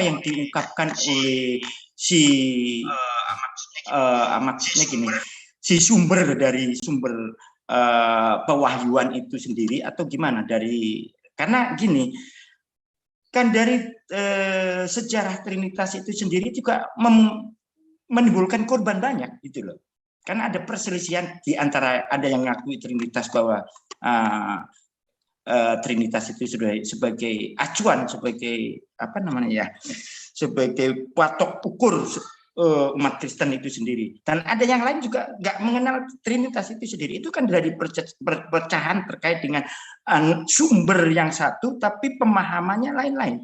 yang diungkapkan oleh si maksudnya gini, si sumber dari sumber pewahyuan itu sendiri atau gimana karena gini kan dari sejarah Trinitas itu sendiri juga menimbulkan korban banyak gitu loh. Karena ada perselisihan di antara ada yang mengakui Trinitas bahwa Trinitas itu sebagai acuan, sebagai apa namanya ya, sebagai patok ukur umat Kristen itu sendiri. Dan ada yang lain juga nggak mengenal Trinitas itu sendiri. Itu kan dari perpecahan terkait dengan sumber yang satu, tapi pemahamannya lain-lain.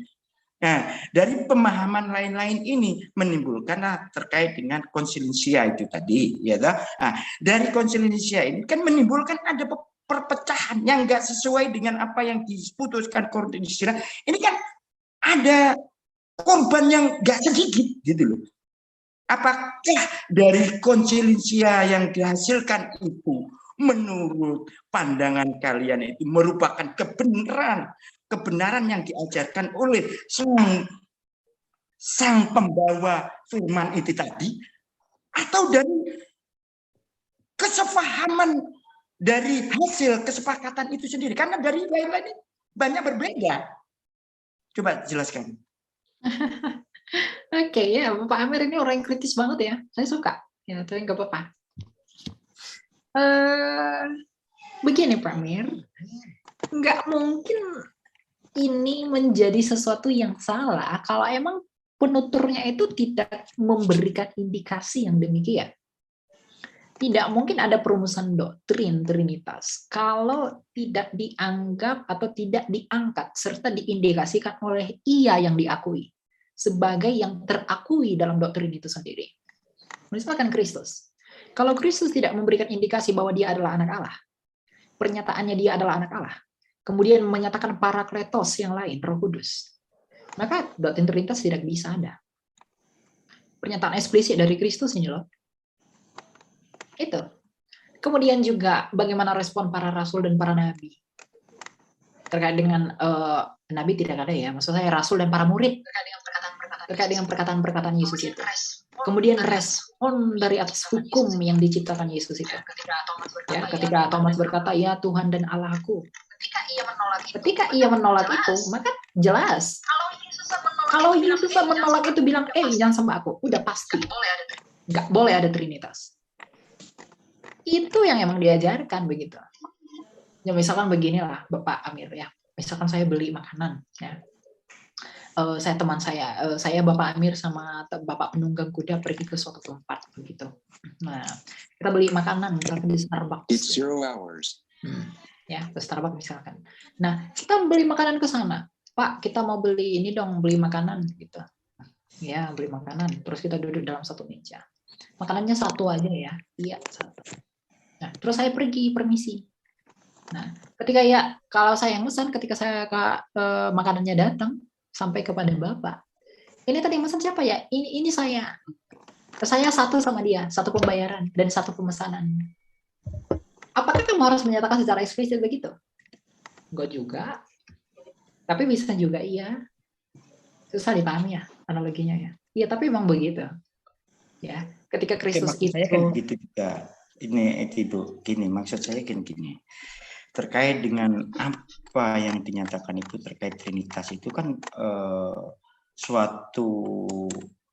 Nah, dari pemahaman lain-lain ini menimbulkan terkait dengan Konsili Nika itu tadi, ya toh. Nah, dari Konsili Nika ini kan menimbulkan ada perpecahan yang nggak sesuai dengan apa yang diputuskan Konsili Nika. Ini kan ada korban yang nggak sedikit, gitu loh. Apakah dari Konsili Nika yang dihasilkan itu menurut pandangan kalian itu merupakan kebenaran yang diajarkan oleh sang pembawa firman itu tadi, atau dari kesepahaman dari hasil kesepakatan itu sendiri? Karena dari lain-lain banyak berbeda. Coba jelaskan. Oke, ya, Pak Amir ini orang yang kritis banget ya. Saya suka. Ya, tapi nggak apa-apa. Begini, Pak Amir. Nggak mungkin ini menjadi sesuatu yang salah kalau emang penuturnya itu tidak memberikan indikasi yang demikian. Tidak mungkin ada perumusan doktrin Trinitas kalau tidak dianggap atau tidak diangkat serta diindikasikan oleh ia yang diakui sebagai yang terakui dalam doktrin itu sendiri. Misalkan Kristus. Kalau Kristus tidak memberikan indikasi bahwa dia adalah anak Allah, pernyataannya dia adalah anak Allah, kemudian menyatakan Parakletos yang lain, Roh Kudus, maka doktrin Trinitas tidak bisa ada. Pernyataan eksplisit dari Kristus ini loh. Itu. Kemudian juga bagaimana respon para rasul dan para nabi. Terkait dengan nabi tidak ada ya, maksud saya rasul dan para murid. Terkait dengan perkataan-perkataan Yesus itu. Kemudian respon dari atas hukum yang diciptakan Yesus itu. Ya, ketika Thomas berkata, ya Tuhan dan Allahku. Ketika ia menolak itu, maka jelas. Kalau Yesus menolak itu bilang, jangan sembah aku, udah pasti. Nggak boleh ada Trinitas. Itu yang emang diajarkan begitu. Ya misalkan beginilah Bapak Amir ya. Misalkan saya beli makanan ya. Saya teman saya Bapak Amir sama Bapak penunggang kuda pergi ke suatu tempat begitu. Nah, kita beli makanan misalkan di Starbucks. It's 0 hours. Ya, ke Starbucks misalkan. Nah, kita beli makanan ke sana. Pak, kita mau beli ini dong, beli makanan gitu. Ya, beli makanan. Terus kita duduk dalam satu meja. Makanannya satu aja ya. Iya, satu. Nah, terus saya pergi permisi. Nah, ketika kalau saya yang pesan, ketika saya makanannya datang sampai kepada Bapak. Ini tadi yang pesan siapa ya? Ini saya. Saya satu sama dia, satu pembayaran dan satu pemesanan. Apakah kamu harus menyatakan secara eksplisit begitu? Enggak juga. Tapi bisa juga iya. Susah dipahami ya analoginya ya. Iya, tapi memang begitu. Ya, ketika Kristus itu saya kan gitu juga. Ini itu gini, maksud saya kan gini. Terkait dengan apa yang dinyatakan itu terkait Trinitas itu kan suatu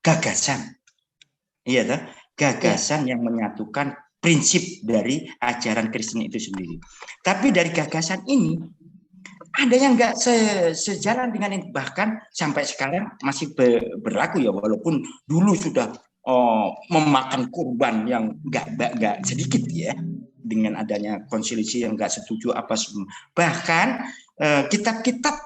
gagasan. Iya kan? Gagasan yang menyatukan prinsip dari ajaran Kristen itu sendiri. Tapi dari gagasan ini ada yang nggak sejalan dengan ini, bahkan sampai sekarang masih berlaku ya, walaupun dulu sudah memakan korban yang nggak sedikit ya, dengan adanya Konsili yang nggak setuju apa semua. Bahkan kitab-kitab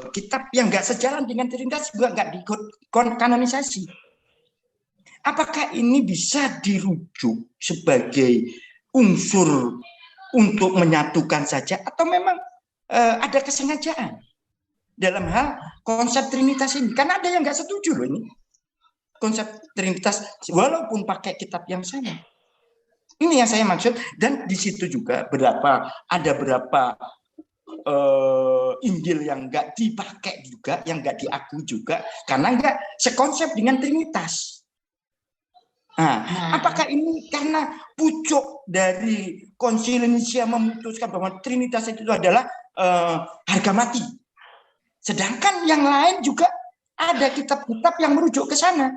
kitab yang nggak sejalan dengan Trinitas juga nggak dikanonisasi. Apakah ini bisa dirujuk sebagai unsur untuk menyatukan saja, atau memang ada kesengajaan dalam hal konsep Trinitas ini? Karena ada yang nggak setuju loh ini konsep Trinitas walaupun pakai kitab yang sama. Ini yang saya maksud, dan di situ juga ada berapa Injil yang nggak dipakai juga, yang nggak diakui juga, karena nggak sekonsep dengan Trinitas. Nah, apakah ini karena pucuk dari Konsili Nicea memutuskan bahwa Trinitas itu adalah harga mati? Sedangkan yang lain juga ada kitab-kitab yang merujuk ke sana.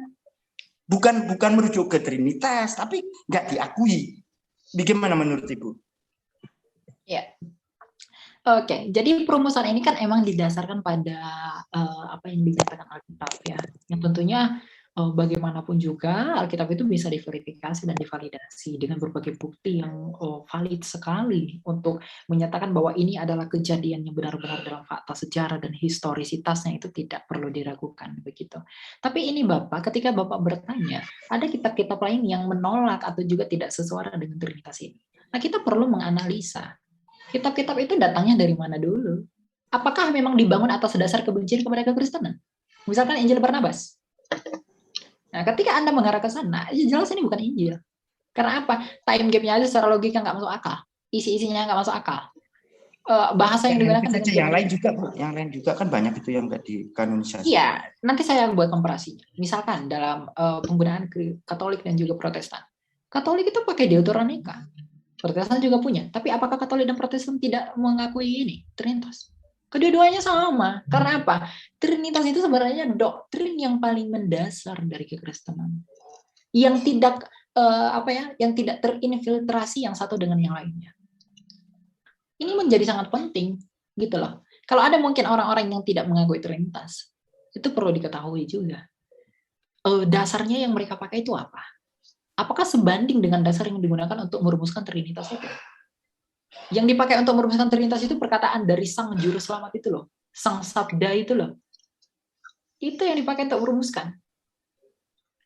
Bukan merujuk ke Trinitas, tapi nggak diakui. Bagaimana menurut Ibu? Ya. Oke, jadi perumusan ini kan emang didasarkan pada apa yang dinyatakan Alkitab ya. Yang tentunya bagaimanapun juga Alkitab itu bisa diverifikasi dan divalidasi dengan berbagai bukti yang valid sekali untuk menyatakan bahwa ini adalah kejadian yang benar-benar dalam fakta sejarah dan historisitasnya itu tidak perlu diragukan begitu. Tapi ini Bapak, ketika Bapak bertanya, ada kitab-kitab lain yang menolak atau juga tidak sesuara dengan Trinitas ini. Nah, kita perlu menganalisa kitab-kitab itu datangnya dari mana dulu? Apakah memang dibangun atas dasar kebencian kepada kekristenan? Misalkan Injil Barnabas. Nah, ketika Anda mengarah ke sana, jelas ini bukan Injil. Karena apa? Time gap-nya aja secara logika nggak masuk akal. Isi-isinya nggak masuk akal. Bahasa yang digunakan saja yang lain juga, Bu. Yang lain juga kan banyak itu yang nggak dikanonisasi. Iya, nanti saya buat komparasinya. Misalkan dalam penggunaan Katolik dan juga Protestan. Katolik itu pakai Deuteronika. Protestan juga punya. Tapi apakah Katolik dan Protestan tidak mengakui ini? Trinitas. Kedua-duanya sama. Karena apa? Trinitas itu sebenarnya doktrin yang paling mendasar dari kekristenan. Yang tidak yang tidak terinfiltrasi yang satu dengan yang lainnya. Ini menjadi sangat penting, gitu loh. Kalau ada mungkin orang-orang yang tidak mengakui Trinitas, itu perlu diketahui juga. Dasarnya yang mereka pakai itu apa? Apakah sebanding dengan dasar yang digunakan untuk merumuskan Trinitas itu? Yang dipakai untuk merumuskan Trinitas itu perkataan dari Sang Juru Selamat itu loh. Sang Sabda itu loh. Itu yang dipakai untuk merumuskan.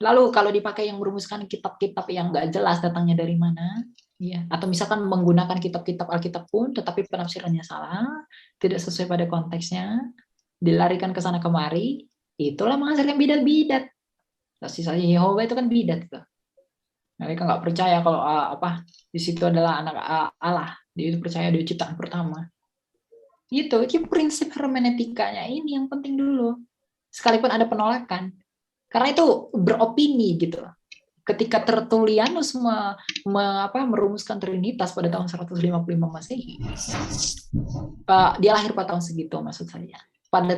Lalu kalau dipakai yang merumuskan kitab-kitab yang nggak jelas datangnya dari mana, ya, atau misalkan menggunakan kitab-kitab Alkitab pun, tetapi penafsirannya salah, tidak sesuai pada konteksnya, dilarikan ke sana kemari, itulah menghasilkan bidat-bidat. Sisanya Yehova itu kan bidat tuh. Mereka nggak percaya kalau di situ adalah anak Allah. Dia itu percaya dia ciptaan pertama. Gitu. Jadi prinsip hermeneutikanya ini yang penting dulu. Sekalipun ada penolakan. Karena itu beropini gitu. Ketika Tertullianus merumuskan Trinitas pada tahun 155 Masehi. Dia lahir pada tahun segitu maksud saya. Pada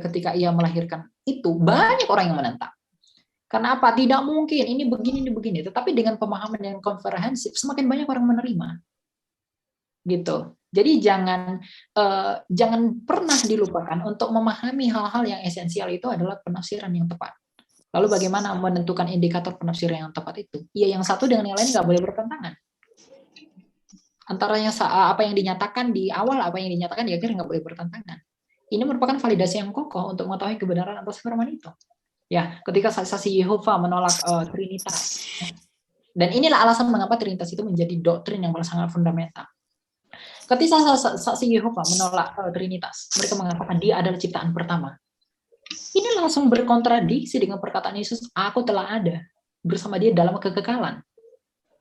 ketika ia melahirkan itu banyak orang yang menentang. Karena apa? Tidak mungkin, ini begini. Tetapi dengan pemahaman yang komprehensif, semakin banyak orang menerima. Gitu. Jadi jangan pernah dilupakan untuk memahami hal-hal yang esensial itu adalah penafsiran yang tepat. Lalu bagaimana menentukan indikator penafsiran yang tepat itu? Ya, yang satu dengan yang lain nggak boleh bertentangan. Antaranya apa yang dinyatakan di awal, apa yang dinyatakan di akhir nggak boleh bertentangan. Ini merupakan validasi yang kokoh untuk mengetahui kebenaran atas firman itu. Ya, ketika saksi Yehova menolak Trinitas. Dan inilah alasan mengapa Trinitas itu menjadi doktrin yang sangat fundamental. Ketika saksi Yehova menolak Trinitas, mereka mengatakan dia adalah ciptaan pertama. Ini langsung berkontradiksi dengan perkataan Yesus, aku telah ada bersama dia dalam kekekalan.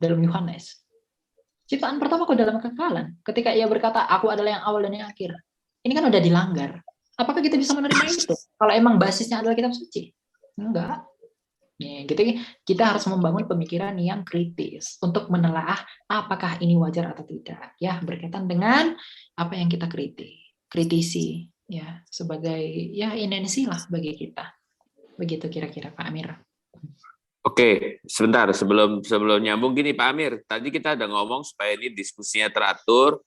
Dalam Yohanes. Ciptaan pertama kok dalam kekekalan. Ketika ia berkata, aku adalah yang awal dan yang akhir. Ini kan udah dilanggar. Apakah kita bisa menerima itu? Kalau emang basisnya adalah kitab suci? Enggak. Ya, gitu, kita harus membangun pemikiran yang kritis untuk menelaah apakah ini wajar atau tidak. Ya, berkaitan dengan apa yang kita kritisi. Ya, sebagai ya intensi lah bagi kita. Begitu kira-kira Pak Amir. Oke, sebentar sebelum nyambung gini Pak Amir, tadi kita udah ngomong supaya ini diskusinya teratur.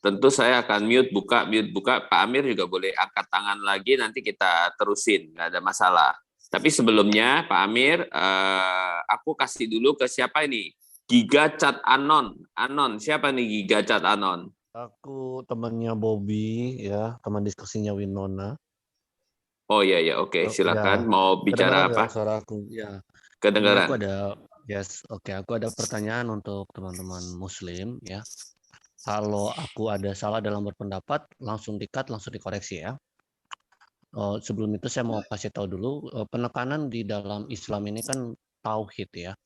Tentu saya akan mute buka. Pak Amir juga boleh angkat tangan lagi, nanti kita terusin, nggak ada masalah. Tapi sebelumnya Pak Amir, aku kasih dulu ke siapa ini? Giga Chat Anon. Siapa nih Giga Chat Anon? Aku temannya Bobby, ya, teman diskusinya Winona. Oh iya, oke. Silakan. Ya. Mau bicara apa? Suara aku, ya. Kedengaran. Aku ada pertanyaan untuk teman-teman Muslim, ya. Kalau aku ada salah dalam berpendapat, langsung di-cut, langsung dikoreksi, ya. Sebelum itu saya mau kasih tahu dulu, penekanan di dalam Islam ini kan tauhid, ya.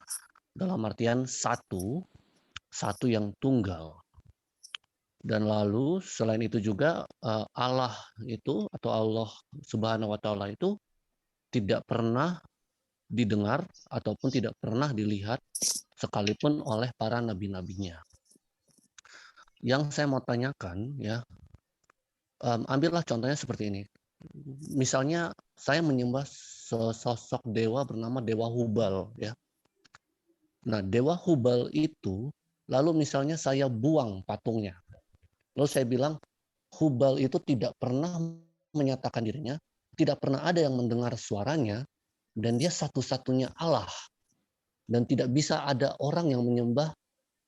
Dalam artian satu yang tunggal. Dan lalu selain itu juga Allah itu atau Allah Subhanahu wa taala itu tidak pernah didengar ataupun tidak pernah dilihat sekalipun oleh para nabi-nabinya. Yang saya mau tanyakan ya, ambillah contohnya seperti ini. Misalnya saya menyembah sosok dewa bernama Dewa Hubal ya. Nah, Dewa Hubal itu lalu misalnya saya buang patungnya. Lalu saya bilang Hubal itu tidak pernah menyatakan dirinya, tidak pernah ada yang mendengar suaranya, dan dia satu-satunya Allah. Dan tidak bisa ada orang yang menyembah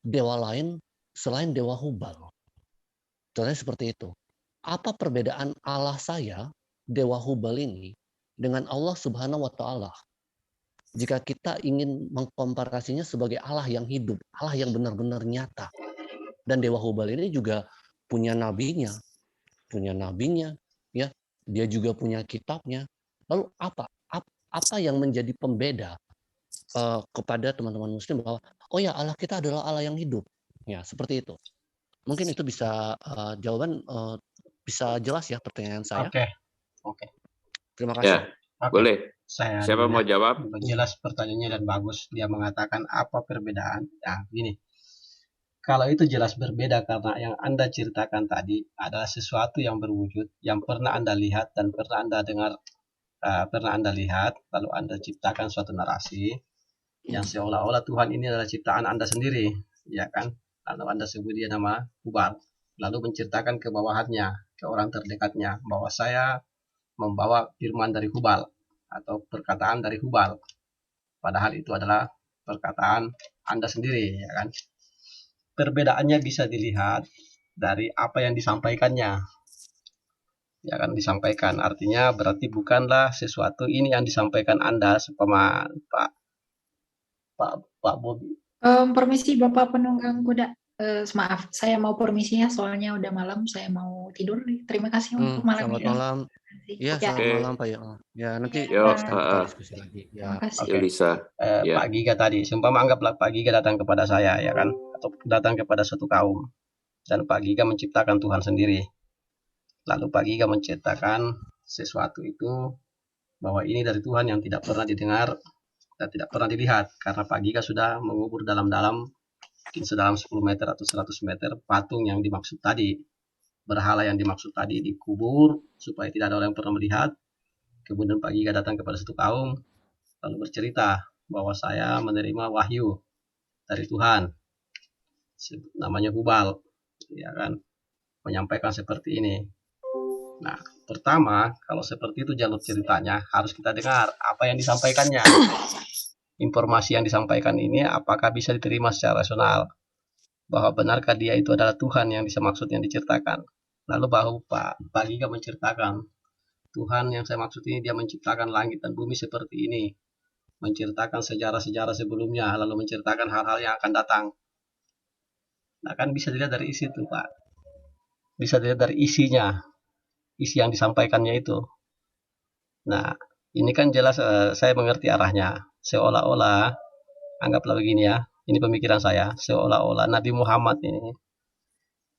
dewa lain selain Dewa Hubal. Contohnya seperti itu. Apa perbedaan Allah saya, Dewa Hubal ini, dengan Allah Subhanahu wa taala? Jika kita ingin mengkomparasinya sebagai Allah yang hidup, Allah yang benar-benar nyata. Dan Dewa Hubal ini juga punya nabinya, ya. Dia juga punya kitabnya. Lalu apa yang menjadi pembeda kepada teman-teman muslim bahwa oh ya Allah kita adalah Allah yang hidup. Ya, seperti itu. Mungkin itu bisa jawaban bisa jelas ya pertanyaan saya. Oke. Terima kasih. Ya, boleh. Siapa mau jawab? Jelas pertanyaannya dan bagus. Dia mengatakan apa perbedaan? Nah, gini. Kalau itu jelas berbeda karena yang Anda ceritakan tadi adalah sesuatu yang berwujud, yang pernah Anda lihat dan pernah Anda dengar, pernah Anda lihat, lalu Anda ciptakan suatu narasi yang seolah-olah Tuhan ini adalah ciptaan Anda sendiri, ya kan? Lalu Anda sebut dia nama Hubal, lalu menceritakan ke bawahannya, ke orang terdekatnya, bahwa saya membawa firman dari Hubal atau perkataan dari Hubal, padahal itu adalah perkataan Anda sendiri, ya kan? Perbedaannya bisa dilihat dari apa yang disampaikannya, ya kan, disampaikan artinya berarti bukanlah sesuatu ini yang disampaikan Anda sama Pak Bobi. Permisi Bapak penunggang kuda. Maaf, saya mau permisinya soalnya udah malam, saya mau tidur nih. Terima kasih untuk malam Selamat ini. malam. Iya, selamat malam Pak ya. Ya, nanti kita diskusi lagi. Ya. Terima kasih. Lisa. Ya. Pak Giga tadi, seumpama anggaplah Pak Giga datang kepada saya, ya kan, atau datang kepada suatu kaum, dan Pak Giga menciptakan Tuhan sendiri. Lalu Pak Giga menciptakan sesuatu itu bahwa ini dari Tuhan yang tidak pernah didengar dan tidak pernah dilihat, karena Pak Giga sudah mengubur dalam-dalam, mungkin sedalam 10 meter atau 100 meter patung yang dimaksud tadi, berhala yang dimaksud tadi dikubur supaya tidak ada orang yang pernah melihat. Kemudian Pak Giga datang kepada satu kaum lalu bercerita bahwa saya menerima wahyu dari Tuhan, namanya Hubal, ya kan, menyampaikan seperti ini. Nah, pertama kalau seperti itu jalur ceritanya harus kita dengar apa yang disampaikannya. Informasi yang disampaikan ini apakah bisa diterima secara rasional, bahwa benarkah dia itu adalah Tuhan yang bisa maksud yang diceritakan. Lalu bahwa Pak Giga menceritakan Tuhan yang saya maksud ini dia menciptakan langit dan bumi seperti ini, menceritakan sejarah-sejarah sebelumnya, lalu menceritakan hal-hal yang akan datang. Nah, kan bisa dilihat dari isi itu, Pak. Bisa dilihat dari isinya, isi yang disampaikannya itu. Nah, ini kan jelas saya mengerti arahnya. Seolah-olah, anggaplah begini ya, ini pemikiran saya, seolah-olah Nabi Muhammad ini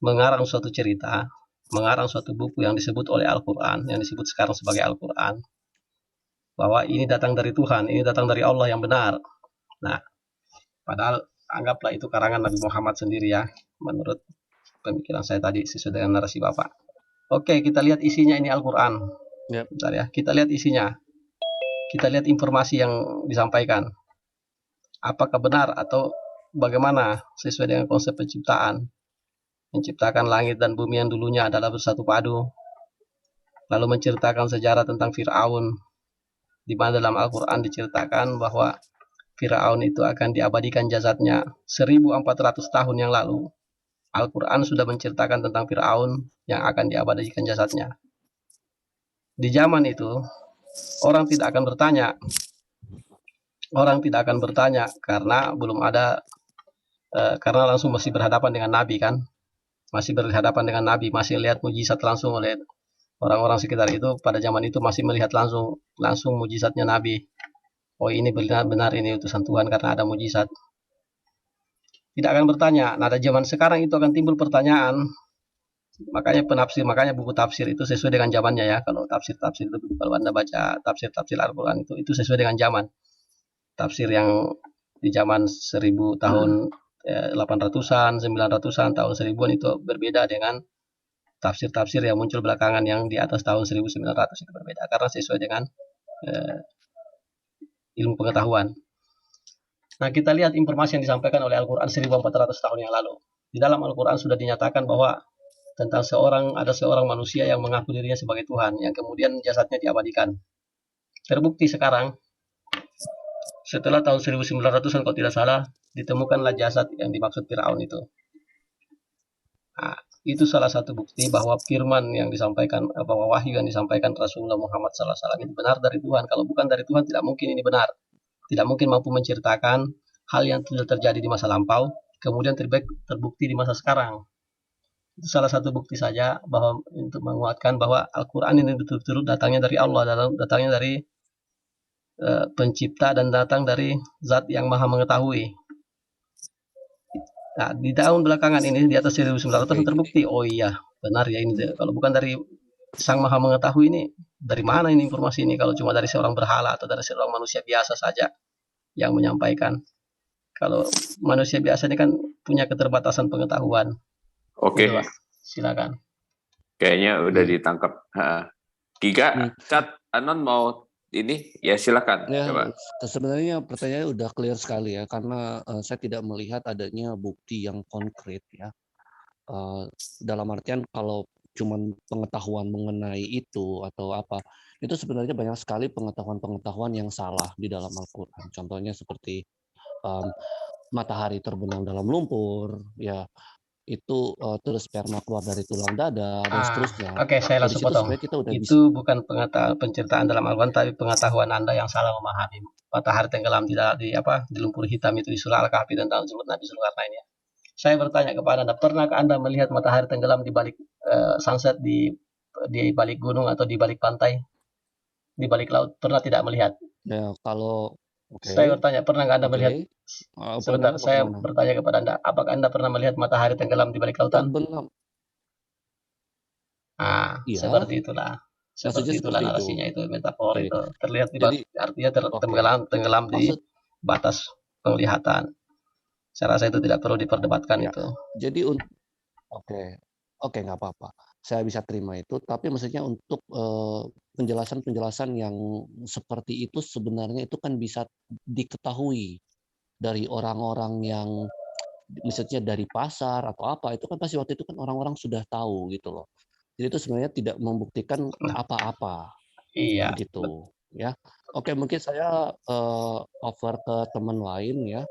mengarang suatu cerita, mengarang suatu buku yang disebut oleh Al-Quran, yang disebut sekarang sebagai Al-Quran, bahwa ini datang dari Tuhan, ini datang dari Allah yang benar. Nah, padahal anggaplah itu karangan Nabi Muhammad sendiri ya, menurut pemikiran saya tadi sesuai dengan narasi Bapak. Oke, kita lihat isinya ini Al-Quran. Yep. Bentar ya, kita lihat isinya. Kita lihat informasi yang disampaikan. Apakah benar atau bagaimana sesuai dengan konsep penciptaan. Menciptakan langit dan bumi yang dulunya adalah bersatu padu. Lalu menceritakan sejarah tentang Fir'aun, di mana dalam Al-Quran diceritakan bahwa Fir'aun itu akan diabadikan jasadnya 1400 tahun yang lalu. Al-Quran sudah menceritakan tentang Fir'aun yang akan diabadikan jasadnya. Di zaman itu, orang tidak akan bertanya. Orang tidak akan bertanya karena belum ada, karena langsung masih berhadapan dengan Nabi kan. Masih berhadapan dengan Nabi, masih lihat mujizat langsung oleh orang-orang sekitar itu. Pada zaman itu masih melihat langsung mujizatnya Nabi. Oh ini benar ini utusan Tuhan karena ada mujizat. Tidak akan bertanya. Nah, pada zaman sekarang itu akan timbul pertanyaan. Makanya buku tafsir itu sesuai dengan zamannya ya. Kalau tafsir-tafsir itu, kalau Anda baca tafsir-tafsir Al-Quran itu sesuai dengan zaman. Tafsir yang di zaman 1000 tahun 800-an, 900-an, tahun 1000-an itu berbeda dengan tafsir-tafsir yang muncul belakangan yang di atas tahun 1900 itu berbeda karena sesuai dengan ilmu pengetahuan. Nah, kita lihat informasi yang disampaikan oleh Al-Quran 1400 tahun yang lalu. Di dalam Al-Quran sudah dinyatakan bahwa tentang ada seorang manusia yang mengaku dirinya sebagai Tuhan, yang kemudian jasadnya diabadikan. Terbukti sekarang, setelah tahun 1900-an kalau tidak salah, ditemukanlah jasad yang dimaksud Firaun itu. Nah, itu salah satu bukti bahwa firman yang disampaikan, bahwa wahyu yang disampaikan Rasulullah Muhammad SAW itu benar dari Tuhan. Kalau bukan dari Tuhan, tidak mungkin ini benar. Tidak mungkin mampu menceritakan hal yang sudah terjadi di masa lampau, kemudian terbukti di masa sekarang. Itu salah satu bukti saja bahwa untuk menguatkan bahwa Al-Quran ini betul-betul datangnya dari Allah, datangnya dari pencipta dan datang dari zat yang maha mengetahui. Nah, di tahun belakangan ini di atas 1900 terbukti, oh iya benar ya ini. Kalau bukan dari sang maha mengetahui ini, dari mana ini informasi ini? Kalau cuma dari seorang berhala atau dari seorang manusia biasa saja yang menyampaikan. Kalau manusia biasa ini kan punya keterbatasan pengetahuan. Oke. Gitu, silakan. Kayaknya udah ditangkap. Giga, Cat, Anon mau ini? Ya silakan. Ya, Coba. sebenarnya pertanyaannya udah clear sekali ya, karena saya tidak melihat adanya bukti yang konkret ya. Dalam artian kalau cuman pengetahuan mengenai itu atau apa, itu sebenarnya banyak sekali pengetahuan-pengetahuan yang salah di dalam Al-Quran. Contohnya seperti matahari terbenam dalam lumpur, ya itu terus sperma keluar dari tulang dada dan seterusnya. Oke, saya langsung potong. Kita udah Itu bukan penceritaan dalam Al-Quran, tapi pengetahuan Anda yang salah memahami. Matahari tenggelam di lumpur hitam itu di surah Al-Kahfi tentang sebut Nabi Zulkarnain ya. Saya bertanya kepada Anda, pernahkah Anda melihat matahari tenggelam di balik sunset di balik gunung atau di balik pantai, di balik laut? Pernah tidak melihat? Ya, kalau Saya bertanya, pernah nggak Anda melihat? Sebentar, saya bertanya kepada Anda, apakah Anda pernah melihat matahari tenggelam di balik lautan? Seperti itulah. Seperti itulah narasinya itu, metafor itu. Terlihat artinya tenggelam di batas penglihatan. Saya rasa itu tidak perlu diperdebatkan itu. Jadi oke, nggak apa-apa. Saya bisa terima itu, tapi maksudnya untuk penjelasan-penjelasan yang seperti itu sebenarnya itu kan bisa diketahui dari orang-orang yang misalnya dari pasar atau apa, itu kan pasti waktu itu kan orang-orang sudah tahu gitu loh. Jadi itu sebenarnya tidak membuktikan apa-apa. Iya. Begitu ya. Oke, mungkin saya over ke teman lain ya.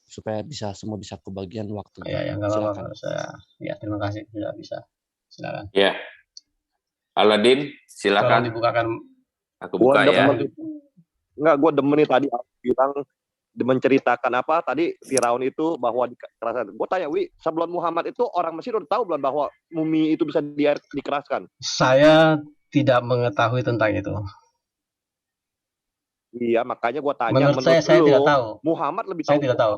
Supaya semua bisa kebagian waktu. Ya, nggak apa-apa. Ya, terima kasih sudah bisa. Silakan. Ya, Aladin, silakan. Tolong dibukakan. Aku buka ya. Enggak, gue demen tadi bilang menceritakan apa tadi Firaun itu bahwa dikeraskan. Gue tanya, sebelum Muhammad itu orang Mesir udah tahu belum bahwa mumi itu bisa dikeraskan? Saya tidak mengetahui tentang itu. Iya, makanya gue tanya. Menurut saya tidak tahu. Muhammad lebih tahu. Saya tidak tahu.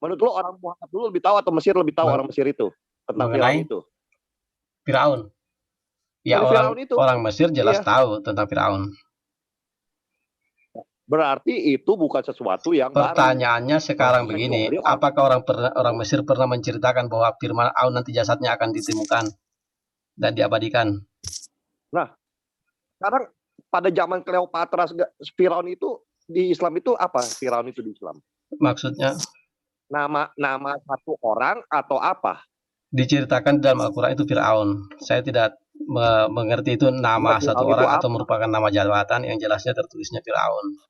Menurut lo orang Muhammad dulu lebih tahu atau Mesir lebih tahu orang Mesir itu tentang Firaun itu? Firaun. Ya, orang Mesir jelas tahu tentang Firaun. Berarti itu bukan sesuatu yang pertanyaannya baru. Sekarang begini, apakah orang Mesir pernah menceritakan bahwa Firaun nanti jasadnya akan ditemukan dan diabadikan? Nah, sekarang pada zaman Kleopatra, Firaun itu di Islam itu apa? Firaun itu di Islam. Maksudnya? Nama satu orang atau apa? Diceritakan dalam Al-Quran itu Firaun. Saya tidak mengerti itu nama satu orang atau merupakan nama jabatan, yang jelasnya tertulisnya Firaun.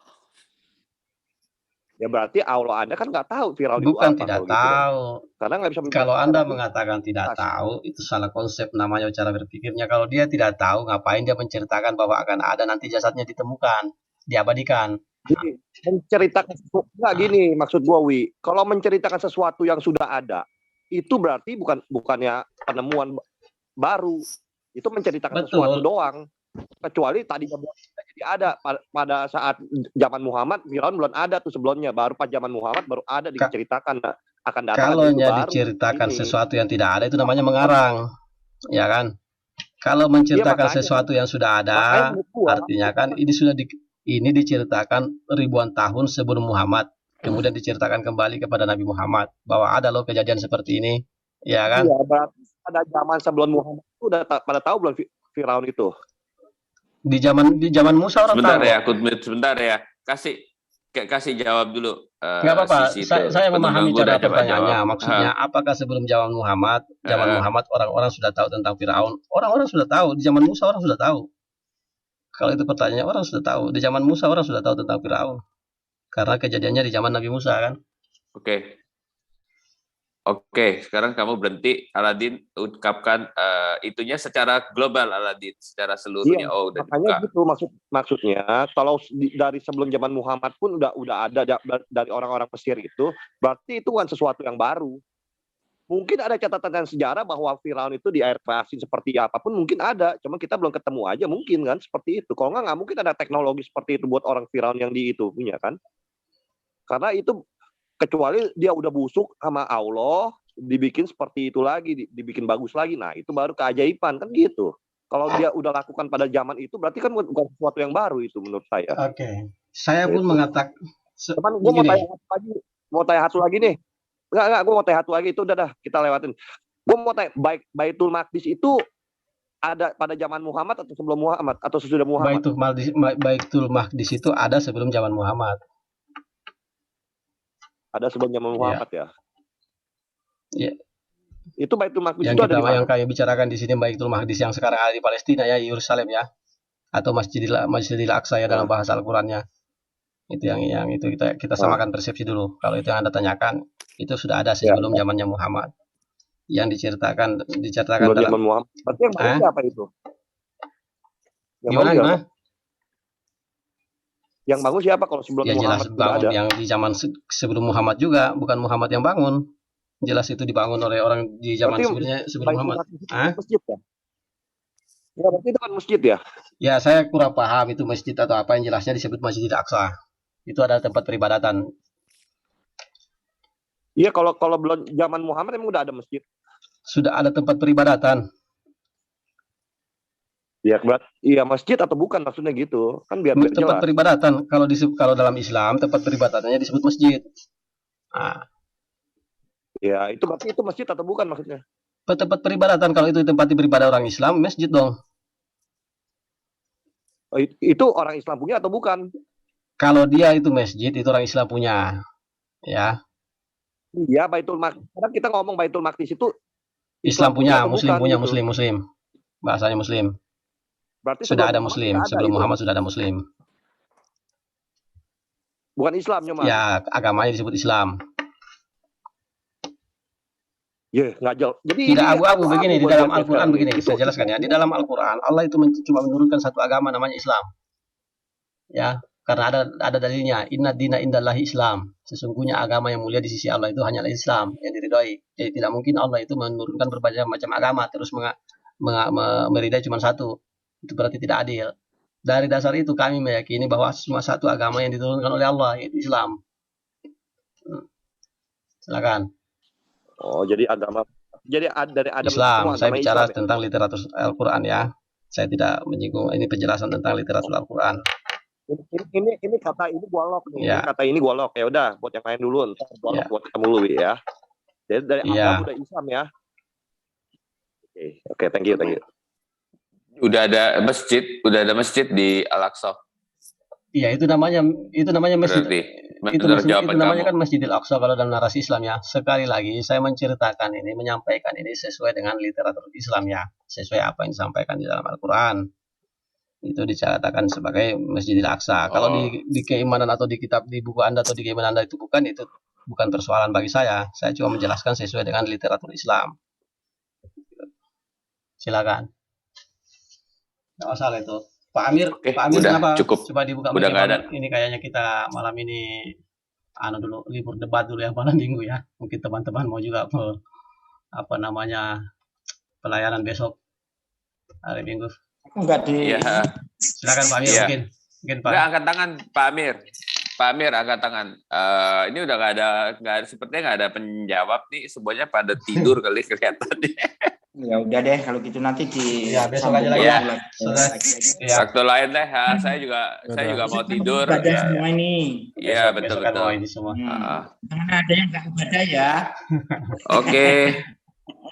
Ya berarti Allah Anda kan nggak tahu Firaun itu apa. Bukan tidak tahu. Gitu. Karena nggak bisa. Kalau Anda mengatakan tidak tahu, itu salah konsep namanya cara berpikirnya. Kalau dia tidak tahu, ngapain dia menceritakan bahwa akan ada nanti jasadnya ditemukan, diabadikan? Gini, menceritakan nggak gini maksud gua, kalau menceritakan sesuatu yang sudah ada, itu berarti bukannya penemuan baru. Itu menceritakan sesuatu doang. Kecuali tadi jadi ada pada saat zaman Muhammad, Firaun belum ada tuh sebelumnya, baru pas zaman Muhammad baru ada diceritakan. Nah, akan datang Kalau ada itu baru. diceritakan Ini. sesuatu yang tidak ada itu namanya mengarang, ya kan? Kalau menceritakan makanya. sesuatu yang sudah ada, Makanya menurut gua, artinya kan ini diceritakan ribuan tahun sebelum Muhammad, kemudian diceritakan kembali kepada Nabi Muhammad bahwa ada loh kejadian seperti ini, ya kan? iya, berarti pada zaman sebelum Muhammad itu udah pada tahu belum Firaun itu? Di zaman Musa orang Sebentar tahu. ya, aku mute sebentar ya. Kasih jawab dulu. Nggak apa-apa, Sisi saya memahami penunggu cara udah coba pertanyaannya. jawab. Maksudnya, apakah sebelum zaman Muhammad orang-orang sudah tahu tentang Firaun? Orang-orang sudah tahu. Di zaman Musa orang sudah tahu. Kalau itu pertanyaannya, orang sudah tahu. Di zaman Musa orang sudah tahu tentang Firaun. Karena kejadiannya di zaman Nabi Musa kan. Oke, sekarang kamu berhenti, Aladin, ungkapkan itunya secara global, Aladin, secara seluruhnya. Iya, udah makanya dibuka. gitu maksudnya kalau dari sebelum zaman Muhammad pun udah ada dari orang-orang Mesir itu, berarti itu kan sesuatu yang baru. Mungkin ada catatan sejarah bahwa Firaun itu di air asin seperti apapun mungkin ada, cuma kita belum ketemu aja mungkin kan seperti itu. Kalau nggak mungkin ada teknologi seperti itu buat orang Firaun yang di itu punya kan. Karena itu kecuali dia udah busuk sama Allah, dibikin seperti itu lagi, dibikin bagus lagi. Nah, itu baru keajaiban kan gitu. Kalau dia udah lakukan pada zaman itu berarti kan bukan sesuatu yang baru itu menurut saya. Oke. Saya pun mengatakan teman gue mau tanya satu lagi nih. Enggak, gue mau tanya satu lagi itu udah kita lewatin. Gue mau tanya Baitul Maqdis itu ada pada zaman Muhammad atau sebelum Muhammad atau sesudah Muhammad? Baitul Maqdis itu ada sebelum zaman Muhammad. Ada sebelum zaman Muhammad ya. Iya. Itu Baitul Maqdis Yang itu ada di mana? yang kami bicarakan di sini Baitul Maqdis yang sekarang ada di Palestina ya, Yerusalem ya. Atau Masjidil Aqsa ya dalam bahasa Al-Qur'annya. Itu yang itu kita samakan persepsi dulu. Kalau itu yang Anda tanyakan, itu sudah ada sebelum zamannya Muhammad. Yang diceritakan dalam zaman Muhammad. Berarti yang baru siapa itu? Gimana? Yang bangun siapa kalau sebelum ya, Muhammad jelas bangun ada? Yang di zaman sebelum Muhammad juga, bukan Muhammad yang bangun. Jelas itu dibangun oleh orang di zaman sebelum Muhammad. Masjid ya? Ya, berarti itu kan masjid ya? Ya, saya kurang paham itu masjid atau apa, yang jelasnya disebut Masjidil Aqsa. Itu ada tempat peribadatan. Iya, kalau belum zaman Muhammad emang udah ada masjid. Sudah ada tempat peribadatan. Ya, iya masjid atau bukan maksudnya gitu. Kan biar tempat jelas. Peribadatan kalau dalam Islam tempat peribadatannya disebut masjid. Nah. Ya, itu berarti itu masjid atau bukan maksudnya? Tempat peribadatan, kalau itu tempat beribadah orang Islam, masjid dong. Oh, itu orang Islam punya atau bukan? Kalau dia itu masjid, itu orang Islam punya. Ya. Iya, Baitul Maqdis. Karena kita ngomong Baitul Maqdis itu Islam punya, Muslim punya, gitu. Muslim. Bahasanya Muslim. Berarti sudah ada Muslim, sebelum Muhammad sudah ada Muslim. Bukan Islam cuma. Ya, agamanya disebut Islam. Ya, nggak jauh. Jadi tidak abu-abu begini di dalam Al-Quran begini. Saya jelaskan ya. Di dalam Al-Quran Allah itu cuma menurunkan satu agama namanya Islam. Ya, karena ada dalilnya. Inna dina indallahi Islam. Sesungguhnya agama yang mulia di sisi Allah itu hanyalah Islam yang diridhoi. Jadi tidak mungkin Allah itu menurunkan berbagai macam agama terus meridai cuma satu. Itu berarti tidak adil. Dari dasar itu kami meyakini bahwa cuma satu agama yang diturunkan oleh Allah, yaitu Islam. Silakan. Oh, jadi agama. Jadi dari Adam Islam. Saya bicara Islam, tentang literatur Al-Quran ya. Saya tidak menyinggung ini penjelasan tentang literatur Al-Quran. Ini kata ini gua lock nih. Ya. Kata ini gua lock. Ya udah, buat yang lain dulu. Ntar gua lock buat kamu dulu ya. Jadi dari Adam udah Islam ya. Oke, thank you. Udah ada masjid di Al-Aqsa. Iya, itu namanya masjid. Berarti, itu namanya kan Masjidil Aqsa kalau dalam narasi Islam ya. Sekali lagi saya menceritakan ini, menyampaikan ini sesuai dengan literatur Islam ya, sesuai apa yang disampaikan di dalam Al-Quran. Itu dicatatkan sebagai Masjidil Aqsa. Kalau di keimanan atau di kitab di buku Anda atau di keimanan Anda itu bukan persoalan bagi saya. Saya cuma menjelaskan sesuai dengan literatur Islam. Silakan. Nggak masalah itu. Pak Amir udah, kenapa? Cukup. Coba dibuka. Udah nggak ada. Ini kayaknya kita malam ini dulu libur debat dulu ya malam minggu ya. Mungkin teman-teman mau juga pelayanan besok hari Minggu. Enggak di. Ya. Silakan Pak Amir mungkin Pak. Enggak angkat tangan Pak Amir. Pak Amir angkat tangan. Ini udah sepertinya nggak ada penjawab nih. Semuanya pada tidur kali kelihatannya. Ya udah deh kalau gitu nanti di Ya, besok aja lagi ya. Ya. Waktu lain deh. Saya juga mau tidur. Ibadah Ya. semua ini. Iya Besok betul. kan mau ini semua. Jangan ada yang nggak ibadah ya. Oke.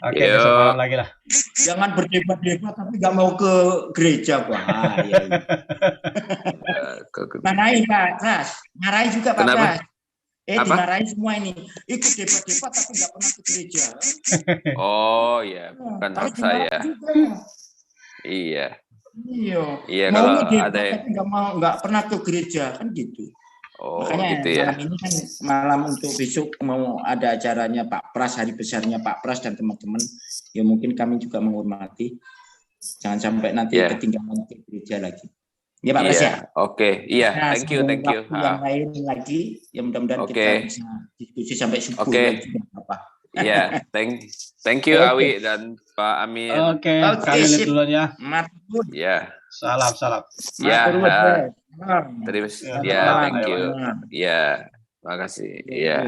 Oke, Yo. besok malam lagi lah. Jangan berdebat-debat tapi nggak mau ke gereja, Pak. Ya. Marahin Pak Pras, marahin juga Pak Kenapa? Pras. Apa? Dimarahin semua ini. Ikut debat-debat tapi nggak pernah ke gereja. Oh ya, bukan Harus hak saya. dimarahin juga. Iya. Iya. Kalau Maunya debat ada yang- tapi nggak pernah ke gereja kan gitu. Oh Makanya gitu ya. malam ini kan malam untuk besok mau ada acaranya Pak Pras, hari besarnya Pak Pras dan teman-teman. Ya mungkin kami juga menghormati. Jangan sampai nanti Yeah. ketinggalan ke gereja lagi. Ya Pak Pras ya. Iya. Oke. Iya. Nah, Thank you. sampai waktu yang Ah, lain lagi, ya mudah-mudahan Oke. kita bisa diskusi sampai subuh Oke. lagi. nggak apa. Iya. Thank you Oke. Awi dan Pak Amir. Oke, Oke, kami lihat sip. duluan ya. Matur, Ya. Salam. Ya. matur nuwun. Salam. Terima Ya, ya. salam. Thank you. Salam. Ya. Makasih. Iya.